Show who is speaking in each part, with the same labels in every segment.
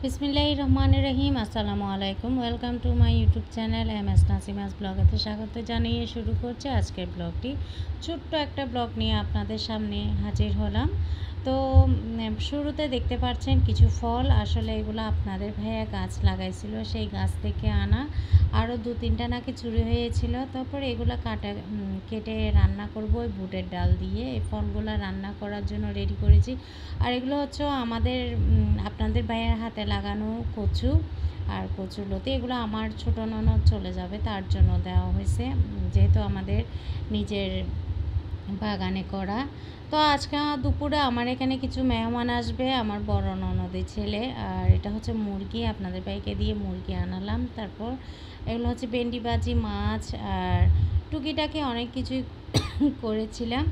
Speaker 1: বিসমিল্লাহির রহমানির রহিম। আসসালামু আলাইকুম। Welcome to my YouTube channel MS Nasima's ব্লগেতে স্বাগত জানিয়ে শুরু করছি আজকের ব্লগটি। ছোট্ট একটা ব্লগ নিয়ে আপনাদের সামনে হাজির হলাম। তো শুরুতে দেখতে পাচ্ছেন কিছু ফল, আসলে এগুলো আপনাদের ভাইয়া গাছ লাগাইছিল, সেই গাছ থেকে আনা। আরও 2-3টা নাকি চুরি হয়েছিল। তারপর এগুলো কেটে রান্না করব ওই বুটের ডাল দিয়ে। এই ফলগুলো রান্না করার জন্য রেডি করেছি। আর এগুলো হচ্ছে আমাদের আপনাদের ভাইয়ের হাতে লাগানো কচু আর কচুর লতি। এগুলো আমার ছোটো ননদ চলে যাবে তার জন্য দেওয়া হয়েছে, যেহেতু আমাদের নিজের বাগানে করা। তো আজকে দুপুরে আমার এখানে কিছু মেহমান আসবে, আমার বড় ননদের ছেলে। আর এটা হচ্ছে মুরগি, আপনাদের ভাইকে দিয়ে মুরগি আনালাম। তারপর এগুলো হচ্ছে ভেন্ডি ভাজি, মাছ আর টুকিটাকি অনেক কিছুই করেছিলাম।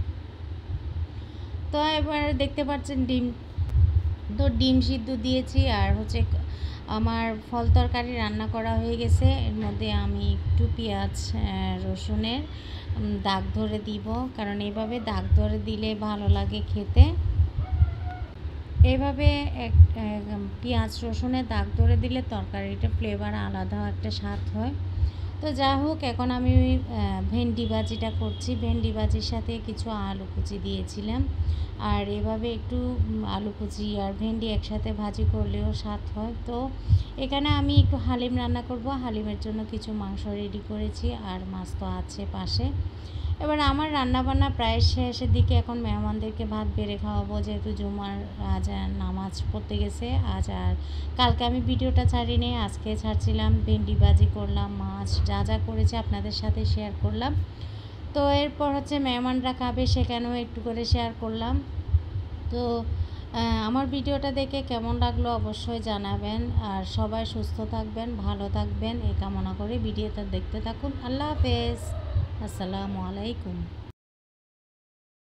Speaker 1: তো এবার দেখতে পাচ্ছেন ডিম সিদ্ধ দিয়েছি। আর হচ্ছে আমার ফল তরকারি রান্না করা হয়ে গেছে। এর মধ্যে আমি একটু পেঁয়াজ রসুনের দাগ ধরে দিব, কারণ এইভাবে দাগ ধরে দিলে ভালো লাগে খেতে। এভাবে পেঁয়াজ রসুনের দাগ ধরে দিলে তরকারিটা ফ্লেভার আলাদা একটা স্বাদ হয়। তো যাই হোক, এখন আমি ভেন্ডি ভাজিটা করছি। ভেন্ডি ভাজির সাথে কিছু আলু কুচি দিয়েছিলাম। আর এভাবে একটু আলু কুচি আর ভেন্ডি একসাথে ভাজি করলেও স্বাদ হয়। তো এখানে আমি একটু হালিম রান্না করব। হালিমের জন্য কিছু মাংস রেডি করেছি, আর মাছ তো আছে পাশে। এবার আমার রান্নাবান্না প্রায় শেষের দিকে। এখন মেহমানদেরকে ভাত বেড়ে খাওয়াবো, যেহেতু জুমার আজ নামাজ পড়তে গেছে আজ। আর কালকে আমি ভিডিওটা ছাড়িনি, আজকে ছাড়ছিলাম। ভেন্ডি ভাজি করলাম, মাছ যা যা করেছি আপনাদের সাথে শেয়ার করলাম। তো এরপর হচ্ছে মেহমানরা খাবে, সেখানেও একটু করে শেয়ার করলাম। তো আমার ভিডিওটা দেখে কেমন লাগলো অবশ্যই জানাবেন। আর সবাই সুস্থ থাকবেন, ভালো থাকবেন এই কামনা করে ভিডিওটা দেখতে থাকুন। আল্লাহ হাফেজ, আসসালামু আলাইকুম।